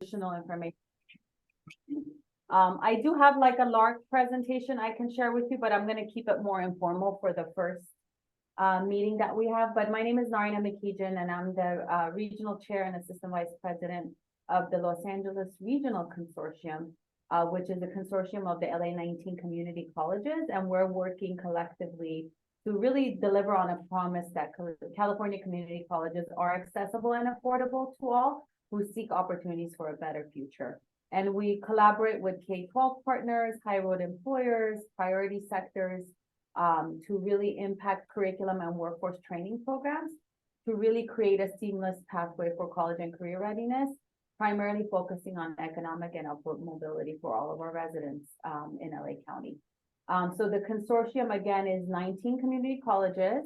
additional information. I do have like a large presentation I can share with you, but I'm gonna keep it more informal for the first meeting that we have. But my name is Narina McKeejan, and I'm the regional chair and assistant vice president of the Los Angeles Regional Consortium, which is a consortium of the LA-19 community colleges, and we're working collectively to really deliver on a promise that California community colleges are accessible and affordable to all who seek opportunities for a better future. And we collaborate with K-12 partners, high road employers, priority sectors, to really impact curriculum and workforce training programs to really create a seamless pathway for college and career readiness, primarily focusing on economic and upward mobility for all of our residents in LA County. So the consortium, again, is 19 community colleges.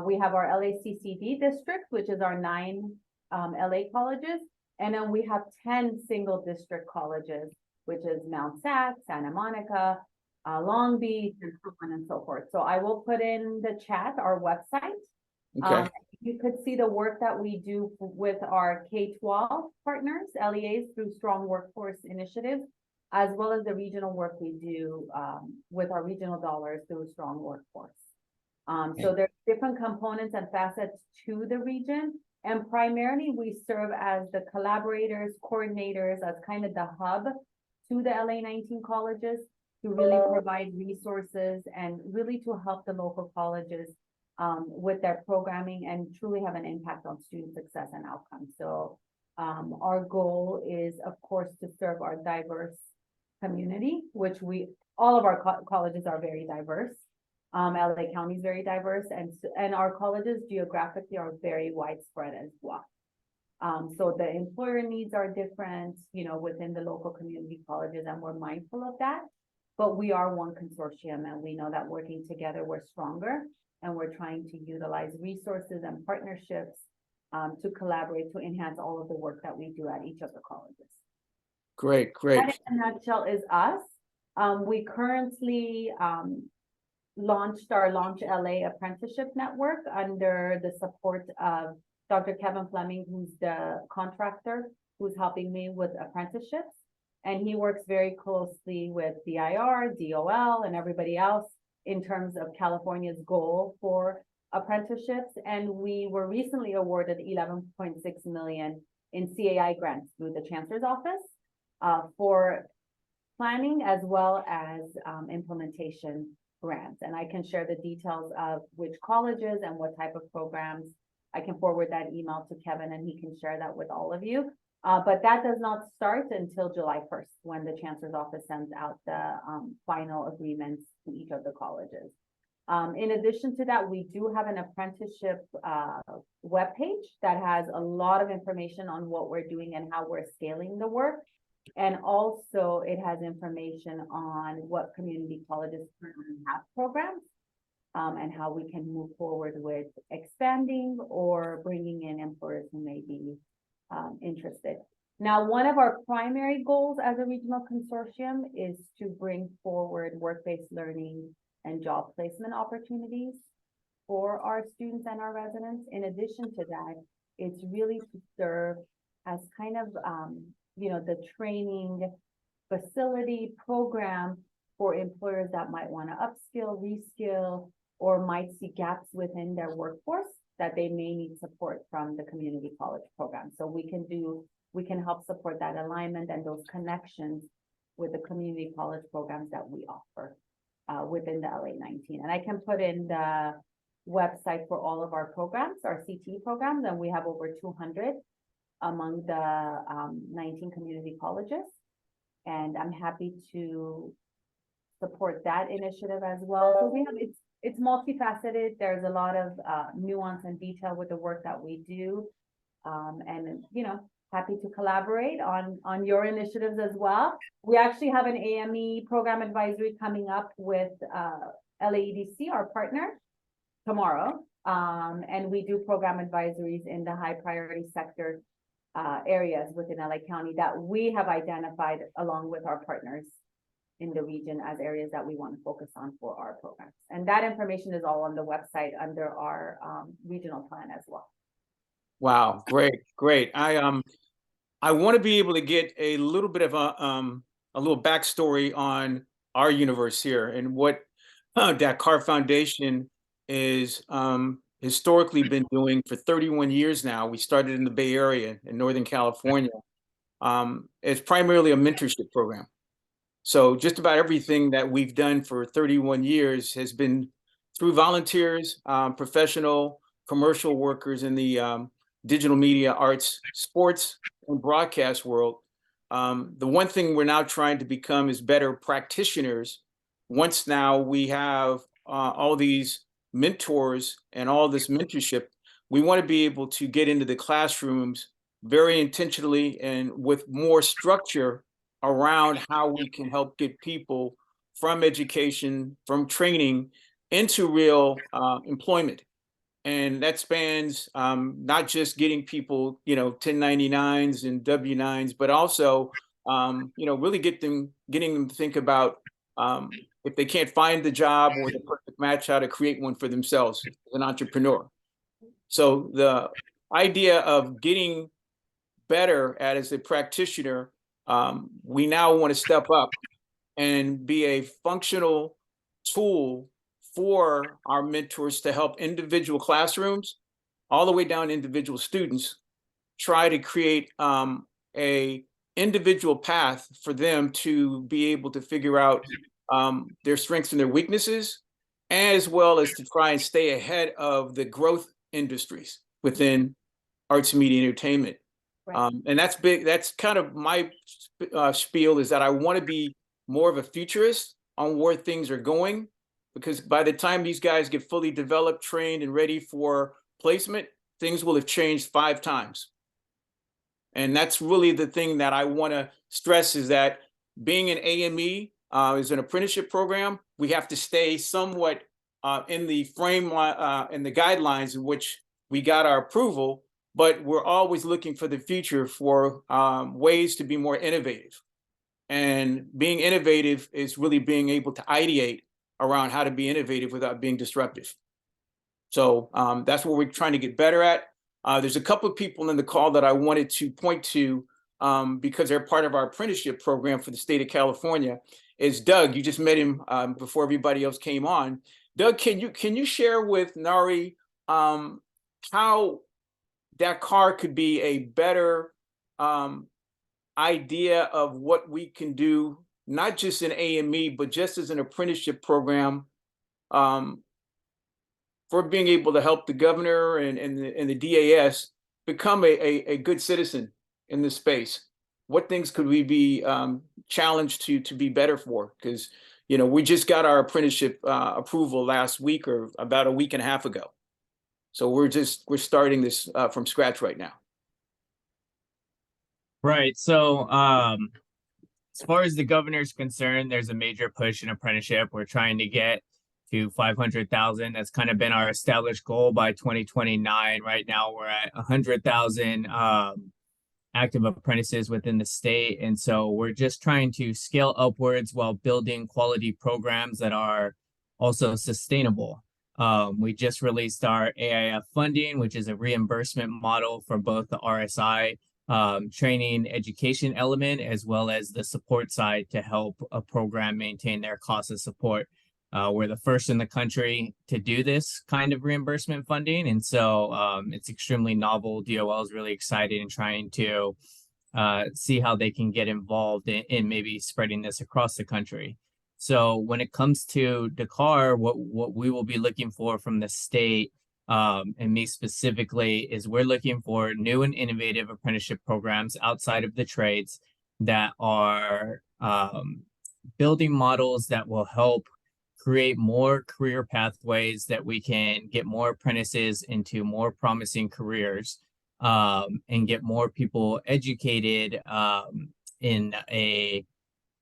We have our LACCD district, which is our 9 LA colleges. And then we have 10 single district colleges, which is Mount Sac, Santa Monica, Long Beach, and so on and so forth. So I will put in the chat our website. Okay. You could see the work that we do with our K-12 partners, LEAs, through strong workforce initiatives, as well as the regional work we do with our regional dollars through strong workforce. So there's different components and facets to the region. And primarily we serve as the collaborators, coordinators, as kind of the hub to the LA-19 colleges to really provide resources and really to help the local colleges with their programming and truly have an impact on student success and outcomes. So our goal is, of course, to serve our diverse community, which all of our colleges are very diverse. LA County is very diverse, and our colleges geographically are very widespread as well. So the employer needs are different, within the local community colleges, and we're mindful of that. But we are one consortium, and we know that working together, we're stronger, and we're trying to utilize resources and partnerships to collaborate to enhance all of the work that we do at each of the colleges. Great. That in a nutshell is us. We currently launched our Launch LA Apprenticeship Network under the support of Dr. Kevin Fleming, who's the contractor who's helping me with apprenticeships. And he works very closely with DIR, DOL, and everybody else in terms of California's goal for apprenticeships. And we were recently awarded $11.6 million in CAI grants through the Chancellor's Office for planning as well as implementation grants. And I can share the details of which colleges and what type of programs. I can forward that email to Kevin and he can share that with all of you. But that does not start until July 1st when the Chancellor's Office sends out the final agreements to each of the colleges. In addition to that, we do have an apprenticeship webpage that has a lot of information on what we're doing and how we're scaling the work. And also it has information on what community colleges currently have programs and how we can move forward with expanding or bringing in employers who may be interested. Now, one of our primary goals as a regional consortium is to bring forward work-based learning and job placement opportunities for our students and our residents. In addition to that, it's really to serve as kind of the training facility program for employers that might want to upskill, reskill, or might see gaps within their workforce that they may need support from the community college program. So we can help support that alignment and those connections with the community college programs that we offer within the LA-19. And I can put in the website for all of our programs, our CTE programs, and we have over 200 among the 19 community colleges. And I'm happy to support that initiative as well. So we have, it's multifaceted. There's a lot of nuance and detail with the work that we do. And, happy to collaborate on your initiatives as well. We actually have an AME program advisory coming up with LAEDC, our partner, tomorrow. And we do program advisories in the high priority sector areas within LA County that we have identified along with our partners in the region as areas that we want to focus on for our programs. And that information is all on the website under our regional plan as well. Wow, great. I want to be able to get a little bit of a little backstory on our universe here and what Dakar Foundation is historically been doing for 31 years now. We started in the Bay Area in Northern California. It's primarily a mentorship program. So just about everything that we've done for 31 years has been through volunteers, professional, commercial workers in the digital media, arts, sports, and broadcast world. The one thing we're now trying to become is better practitioners. Once now we have all these mentors and all this mentorship, we want to be able to get into the classrooms very intentionally and with more structure around how we can help get people from education, from training into real employment. And that spans not just getting people, 1099s and W-9s, but also, really getting them to think about if they can't find the job or the perfect match, how to create one for themselves as an entrepreneur. So the idea of getting better at as a practitioner, we now want to step up and be a functional tool for our mentors to help individual classrooms all the way down to individual students try to create a individual path for them to be able to figure out their strengths and their weaknesses, as well as to try and stay ahead of the growth industries within arts and media entertainment. Right. And that's big. That's kind of my spiel, is that I want to be more of a futurist on where things are going, because by the time these guys get fully developed, trained, and ready for placement, things will have changed 5 times. And that's really the thing that I want to stress, is that being an AME is an apprenticeship program. We have to stay somewhat in the frame in the guidelines in which we got our approval, but we're always looking for the future for ways to be more innovative. And being innovative is really being able to ideate around how to be innovative without being disruptive. So that's what we're trying to get better at. There's a couple of people in the call that I wanted to point to because they're part of our apprenticeship program for the state of California. Is Doug. You just met him before everybody else came on. Doug, can you share with Nari how Dakar could be a better idea of what we can do, not just in AME, but just as an apprenticeship program for being able to help the governor and the DAS become a good citizen in this space? What things could we be challenged to be better for? Because, we just got our apprenticeship approval last week or about a week and a half ago. So we're starting this from scratch right now. Right. So as far as the governor's concerned, there's a major push in apprenticeship. We're trying to get to 500,000. That's kind of been our established goal by 2029. Right now, we're at 100,000 active apprentices within the state. And so we're just trying to scale upwards while building quality programs that are also sustainable. We just released our AIF funding, which is a reimbursement model for both the RSI training education element, as well as the support side to help a program maintain their cost of support. We're the first in the country to do this kind of reimbursement funding. And so it's extremely novel. DOL is really excited and trying to see how they can get involved in maybe spreading this across the country. So when it comes to Dakar, what we will be looking for from the state, and me specifically, is we're looking for new and innovative apprenticeship programs outside of the trades that are building models that will help create more career pathways, that we can get more apprentices into more promising careers, and get more people educated in a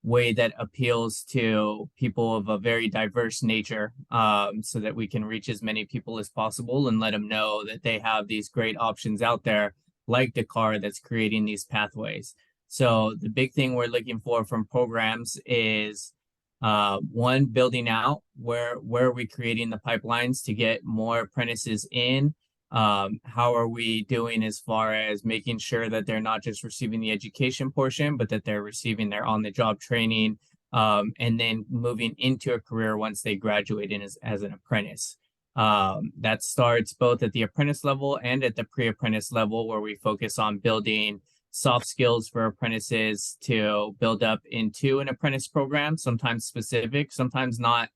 way that appeals to people of a very diverse nature, so that we can reach as many people as possible and let them know that they have these great options out there like Dakar that's creating these pathways. So the big thing we're looking for from programs is one, building out where are we creating the pipelines to get more apprentices in, How are we doing as far as making sure that they're not just receiving the education portion, but that they're receiving their on-the-job training, and then moving into a career once they graduate in as an apprentice. That starts both at the apprentice level and at the pre-apprentice level, where we focus on building soft skills for apprentices to build up into an apprentice program, sometimes specific, sometimes not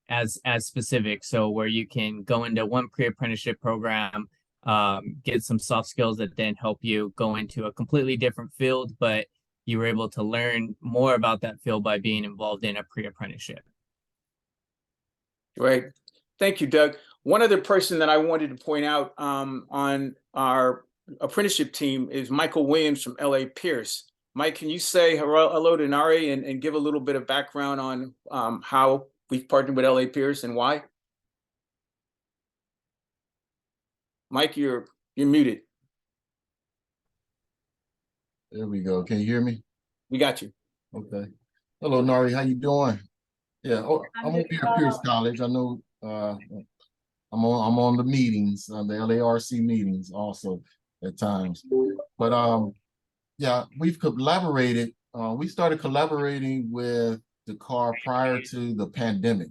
as specific. So where you can go into one pre-apprenticeship program, get some soft skills that then help you go into a completely different field, but you were able to learn more about that field by being involved in a pre-apprenticeship. Right. Thank you, Doug. One other person that I wanted to point out on our apprenticeship team is Michael Williams from LA Pierce. Mike, can you say hello to Nari and give a little bit of background on how we've partnered with LA Pierce and why? Mike, you're muted. There we go. Can you hear me? We got you. Okay. Hello, Nari. How you doing? Yeah, I'm over here at Pierce College. I know I'm on the meetings, the LARC meetings also at times. But yeah, we've collaborated. We started collaborating with the car prior to the pandemic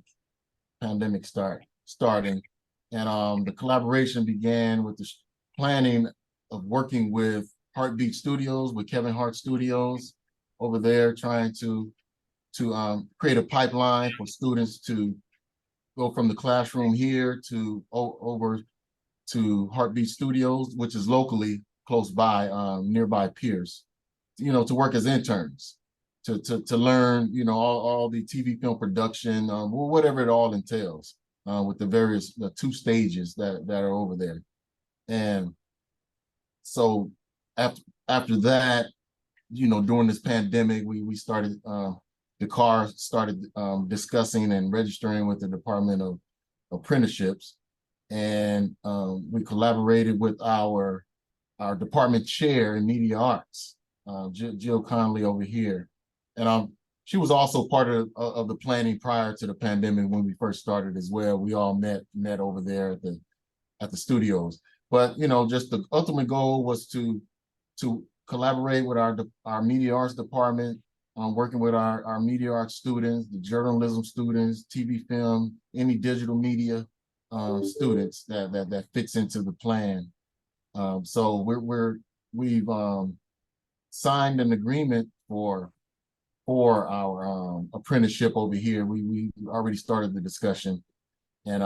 starting. And the collaboration began with the planning of working with Heartbeat Studios, with Kevin Hart Studios over there, trying to create a pipeline for students to go from the classroom here to over to Heartbeat Studios, which is locally close by, nearby Pierce, to work as interns, to learn, all the TV film production, whatever it all entails, with the 2 stages that are over there. And so after that, during this pandemic, we started, the car started discussing and registering with the Department of Apprenticeships. And we collaborated with our department chair in media arts, Jill Conley over here. And she was also part of the planning prior to the pandemic when we first started as well. We all met over there at the studios. But just the ultimate goal was to collaborate with our media arts department, working with our media arts students, the journalism students, TV film, any digital media students that fits into the plan. So we've signed an agreement for our apprenticeship over here. We already started the discussion, and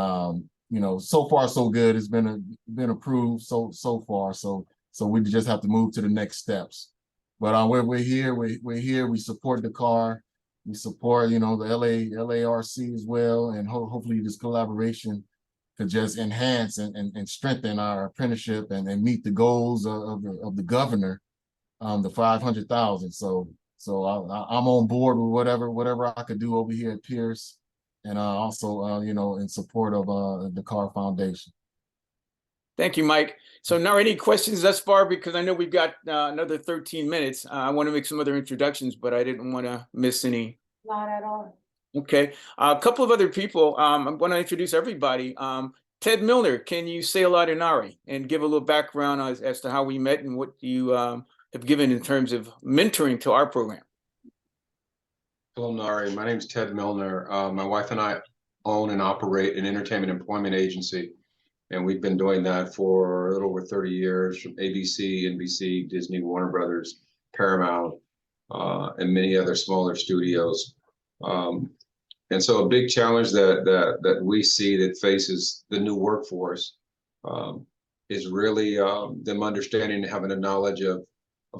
so far so good. It's been approved so far. So we just have to move to the next steps. But we're here. We're here. We support the car. We support the LARC as well, and hopefully this collaboration could just enhance and strengthen our apprenticeship and meet the goals of the governor, the 500,000. So I'm on board with whatever I could do over here at Pierce, and also in support of the Car Foundation. Thank you, Mike. So now, any questions thus far? Because I know we've got another 13 minutes. I want to make some other introductions, but I didn't want to miss any. Not at all. Okay. A couple of other people. I'm going to introduce everybody. Ted Milner, can you say hello to Nari and give a little background as to how we met and what you have given in terms of mentoring to our program? Hello, Nari. My name is Ted Milner. My wife and I own and operate an entertainment employment agency, and we've been doing that for a little over 30 years, from ABC, NBC, Disney, Warner Brothers, Paramount, and many other smaller studios. And so a big challenge that we see that faces the new workforce is really them understanding and having a knowledge of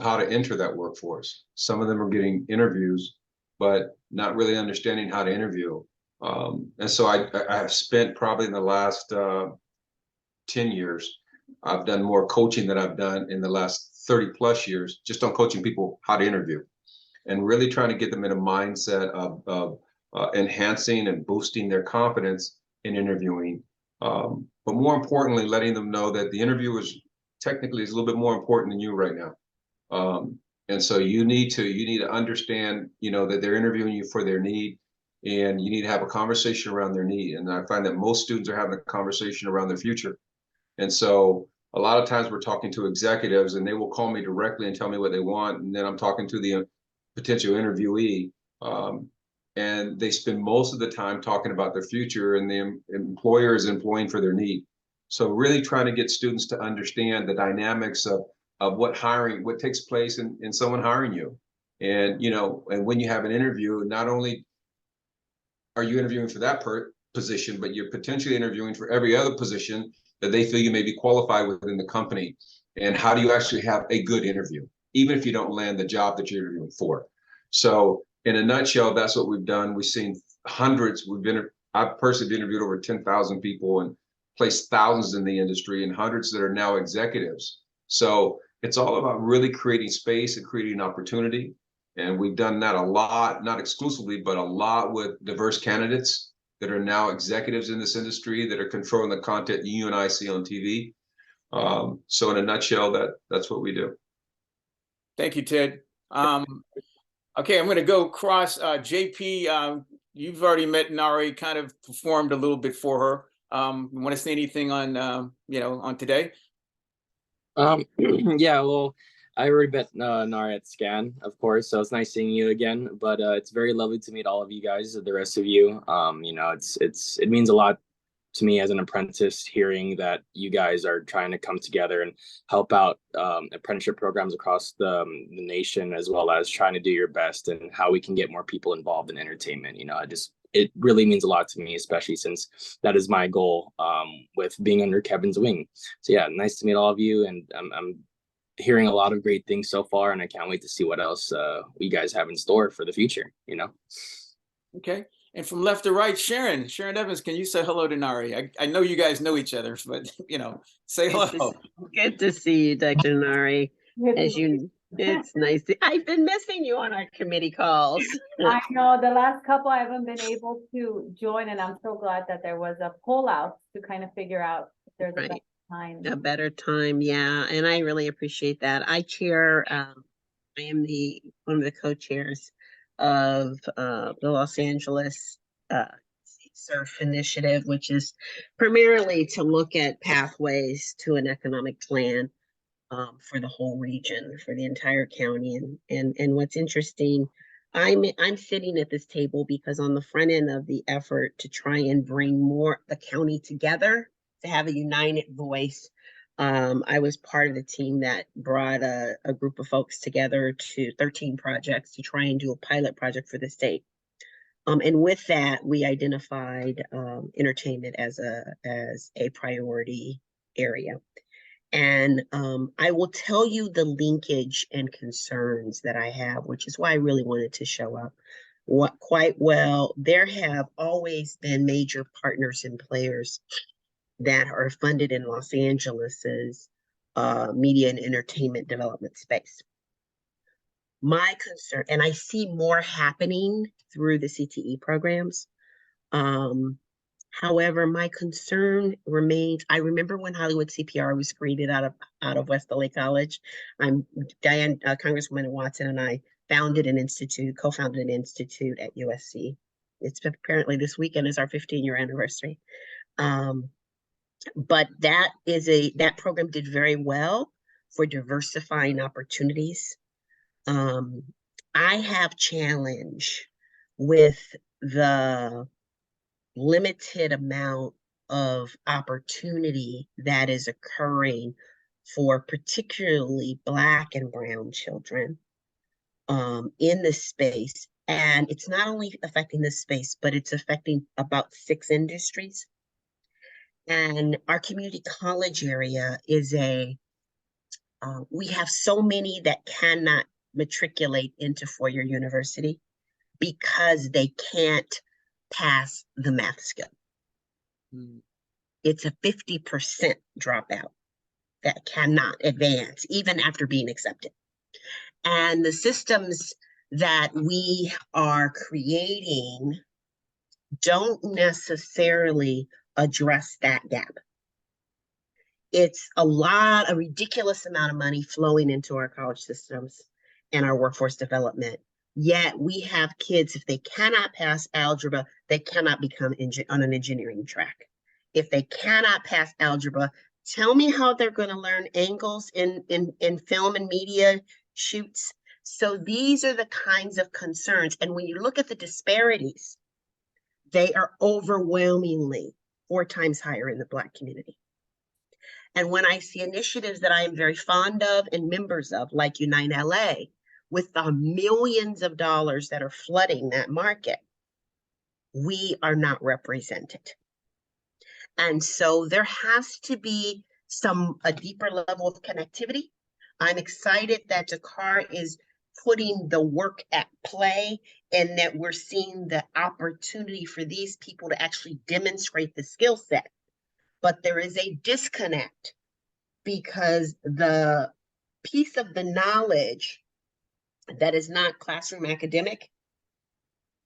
how to enter that workforce. Some of them are getting interviews, but not really understanding how to interview. And so I have spent probably in the last 10 years, I've done more coaching than I've done in the last 30 plus years, just on coaching people how to interview and really trying to get them in a mindset of enhancing and boosting their confidence in interviewing. But more importantly, letting them know that the interview is technically is a little bit more important than you right now. And so you need to understand, that they're interviewing you for their need, and you need to have a conversation around their need. And I find that most students are having a conversation around their future And so a lot of times we're talking to executives and they will call me directly and tell me what they want. And then I'm talking to the potential interviewee. And they spend most of the time talking about their future, and the employer is employing for their need. So really trying to get students to understand the dynamics of what takes place in someone hiring you. And, and when you have an interview, not only are you interviewing for that position, but you're potentially interviewing for every other position that they feel you may be qualified within the company. And how do you actually have a good interview, even if you don't land the job that you're interviewing for? So in a nutshell, that's what we've done. We've seen hundreds. I've personally interviewed over 10,000 people and placed thousands in the industry, and hundreds that are now executives. So it's all about really creating space and creating opportunity. And we've done that a lot, not exclusively, but a lot with diverse candidates that are now executives in this industry that are controlling the content you and I see on TV. So in a nutshell, that's what we do. Thank you, Ted. Okay, I'm going to go across. JP, you've already met Nari, kind of performed a little bit for her. You want to say anything on, on today? Yeah, well, I already met Nari at Scan, of course, so it's nice seeing you again. But it's very lovely to meet all of you guys, the rest of you. It means a lot to me as an apprentice, hearing that you guys are trying to come together and help out apprenticeship programs across the nation, as well as trying to do your best and how we can get more people involved in entertainment. It really means a lot to me, especially since that is my goal with being under Kevin's wing. So yeah, nice to meet all of you, and I'm hearing a lot of great things so far, and I can't wait to see what else you guys have in store for the future. Okay. And from left to right, Sharon Evans, can you say hello to Nari? I know you guys know each other, but say hello. Good to see you, Dr. Nari. It's nice. I've been missing you on our committee calls. I know the last couple I haven't been able to join, and I'm so glad that there was a poll out to kind of figure out if there's a better time. A better time, yeah. And I really appreciate that. I chair, I am one of the co-chairs of the Los Angeles SURF initiative, which is primarily to look at pathways to an economic plan for the whole region, for the entire county. And what's interesting, I'm sitting at this table because on the front end of the effort to try and bring the county together, to have a united voice, I was part of the team that brought a group of folks together to 13 projects to try and do a pilot project for the state. And with that, we identified entertainment as a priority area. And I will tell you the linkage and concerns that I have, which is why I really wanted to show up. Quite well, there have always been major partners and players that are funded in Los Angeles's media and entertainment development space. My concern, and I see more happening through the CTE programs. However, my concern remains. I remember when Hollywood CPR was created out of West LA College. Congresswoman Watson and I co-founded an institute at USC. It's apparently this weekend is our 15-year anniversary. But that program did very well for diversifying opportunities. I have challenge with the limited amount of opportunity that is occurring for particularly Black and Brown children in this space. And it's not only affecting this space, but it's affecting about 6 industries. And our community college area is we have so many that cannot matriculate into four-year university because they can't pass the math skill. It's a 50% dropout that cannot advance even after being accepted. And the systems that we are creating don't necessarily address that gap. It's a ridiculous amount of money flowing into our college systems and our workforce development. Yet we have kids, if they cannot pass algebra, they cannot become on an engineering track. If they cannot pass algebra, Tell me how they're going to learn angles in film and media shoots. So these are the kinds of concerns. And when you look at the disparities, they are overwhelmingly 4 times higher in the Black community. And when I see initiatives that I am very fond of and members of, like Unite LA, with the millions of dollars that are flooding that market, we are not represented. And so there has to be a deeper level of connectivity. I'm excited that Dakar is putting the work at play and that we're seeing the opportunity for these people to actually demonstrate the skill set. But there is a disconnect because the piece of the knowledge that is not classroom academic,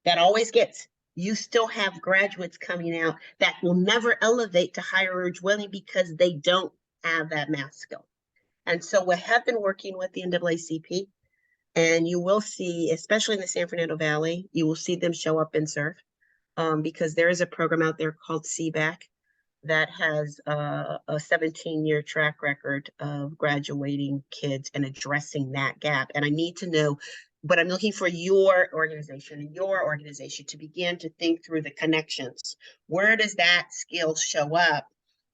that always gets, you still have graduates coming out that will never elevate to higher urge willing because they don't have that math skill. And so we have been working with the NAACP, and you will see, especially in the San Fernando Valley, you will see them show up and serve because there is a program out there called CBAC that has a 17-year track record of graduating kids and addressing that gap. And I need to know, but I'm looking for your organization to begin to think through the connections. Where does that skill show up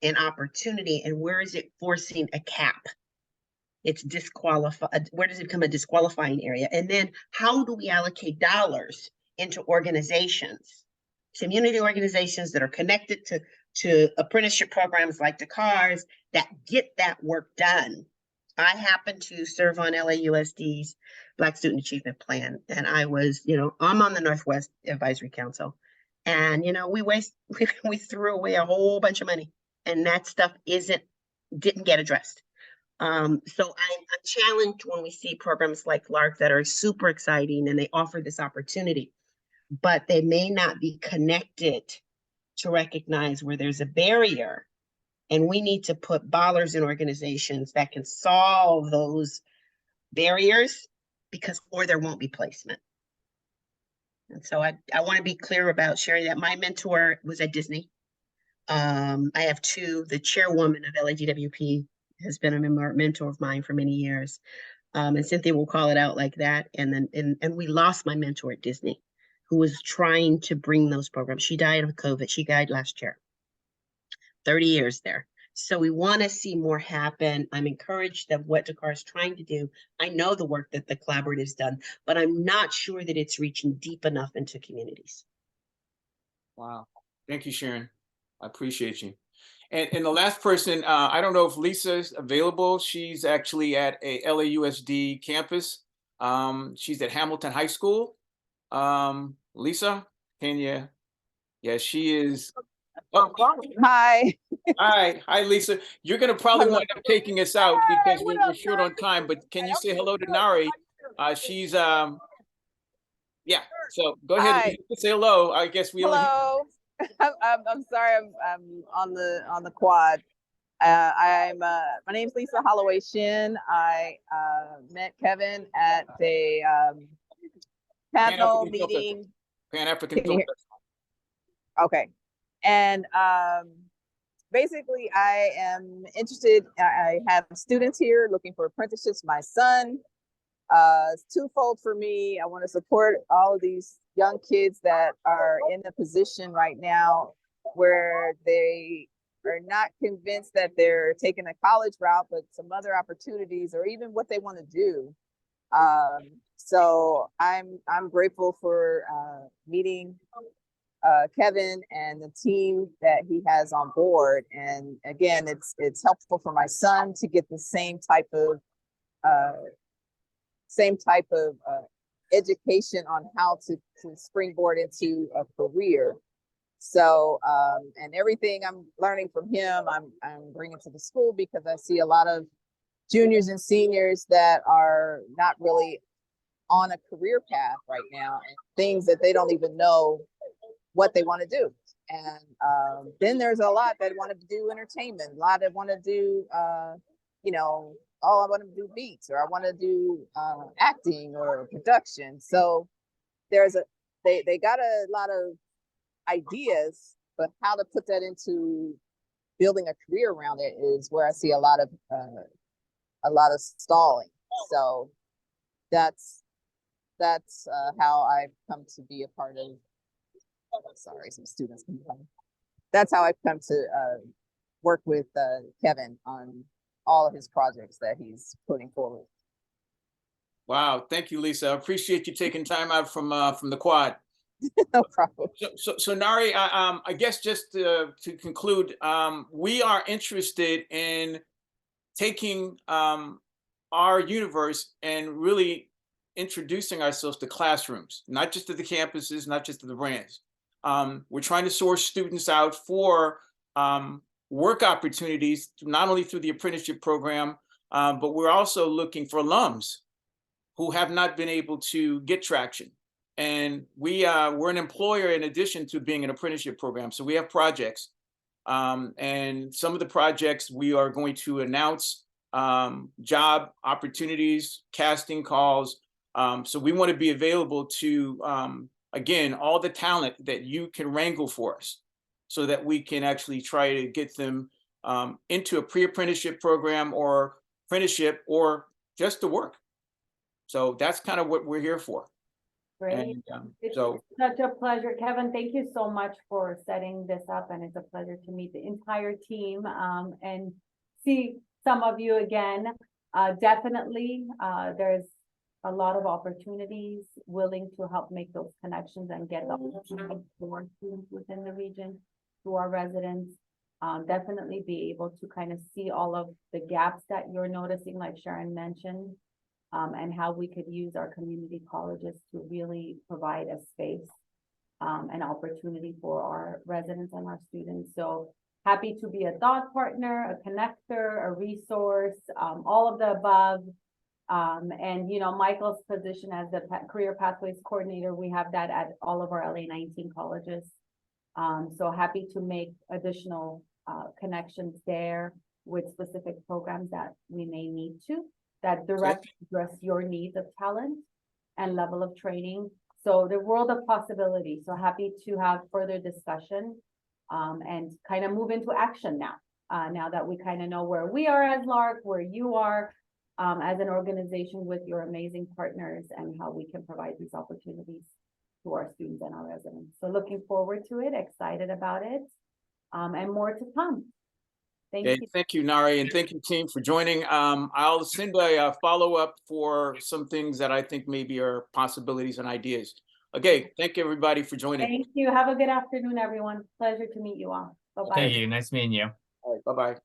in opportunity, and where is it forcing a cap? It's disqualified. Where does it become a disqualifying area? And then how do we allocate dollars into organizations, community organizations that are connected to apprenticeship programs like Dakar's that get that work done? I happen to serve on LAUSD's Black Student Achievement Plan, and I was, I'm on the Northwest Advisory Council, and we threw away a whole bunch of money, and that stuff didn't get addressed. So I'm challenged when we see programs like LARC that are super exciting and they offer this opportunity, but they may not be connected to recognize where there's a barrier. And we need to put dollars in organizations that can solve those barriers, or there won't be placement. And so I want to be clear about sharing that. My mentor was at Disney. I have 2. The chairwoman of LAGWP has been a mentor of mine for many years. And Cynthia will call it out like that. And we lost my mentor at Disney, who was trying to bring those programs. She died of COVID. She died last year. 30 years there. So we want to see more happen. I'm encouraged that what Dakar is trying to do. I know the work that the collaborative's done, but I'm not sure that it's reaching deep enough into communities. Wow. Thank you, Sharon. I appreciate you. And the last person, I don't know if Lisa's available. She's actually at a LAUSD campus. She's at Hamilton High School. Lisa, can you? Yeah, she is. Oh, Hi. Hi, Lisa. You're going to probably wind up taking us out because we're short on time, but can you say hello to Nari? She's, yeah, so go ahead and say hello. I guess we Hello. I'm sorry, I'm on the quad. My name's Lisa Holloway Shin. I met Kevin at a panel meeting. Pan-African Film Festival. Okay. And basically I am interested, I have students here looking for apprenticeships. My son, it's twofold for me. I want to support all of these young kids that are in a position right now where they are not convinced that they're taking a college route, but some other opportunities or even what they want to do. So I'm grateful for meeting Kevin and the team that he has on board. And again, it's helpful for my son to get the same type of education on how to springboard into a career. So, and everything I'm learning from him, I'm bringing to the school because I see a lot of juniors and seniors that are not really on a career path right now, and things that they don't even know what they want to do. And then there's a lot that want to do entertainment, a lot that want to do, I want to do beats, or I want to do acting or production. So they got a lot of ideas, but how to put that into building a career around it is where I see a lot of stalling. So that's how I've come to be a part of. Sorry, some students can come. That's how I've come to work with Kevin on all of his projects that he's putting forward. Wow, thank you, Lisa. I appreciate you taking time out from the quad. No problem. So Nari, I guess just to conclude, we are interested in taking our universe and really introducing ourselves to classrooms, not just to the campuses, not just to the brands. We're trying to source students out for work opportunities, not only through the apprenticeship program, but we're also looking for alums who have not been able to get traction. And we're an employer in addition to being an apprenticeship program. So we have projects. And some of the projects we are going to announce job opportunities, casting calls. So we want to be available to, again, all the talent that you can wrangle for us so that we can actually try to get them into a pre-apprenticeship program or apprenticeship or just to work. So that's kind of what we're here for. Great. And, It's so such a pleasure. Kevin, thank you so much for setting this up, and it's a pleasure to meet the entire team and see some of you again. Definitely, there's a lot of opportunities, willing to help make those connections and get the opportunity for students within the region, to our residents. Definitely be able to kind of see all of the gaps that you're noticing, like Sharon mentioned. And how we could use our community colleges to really provide a space, an opportunity for our residents and our students. So happy to be a thought partner, a connector, a resource, all of the above. And, you know, Michael's position as the Career Pathways Coordinator, we have that at all of our LA 19 colleges. So happy to make additional connections there with specific programs that we may need to, that directly address your needs of talent and level of training. So the world of possibility. So happy to have further discussion and kind of move into action now. Now that we kind of know where we are as LARC, where you are as an organization with your amazing partners, and how we can provide these opportunities to our students and our residents. So looking forward to it, excited about it, and more to come. Thank you. Thank you, Nari, and thank you, team, for joining. I'll send a follow-up for some things that I think maybe are possibilities and ideas. Okay, thank you, everybody, for joining. Thank you. Have a good afternoon, everyone. Pleasure to meet you all. Bye-bye. Thank you. Nice meeting you. All right, bye-bye.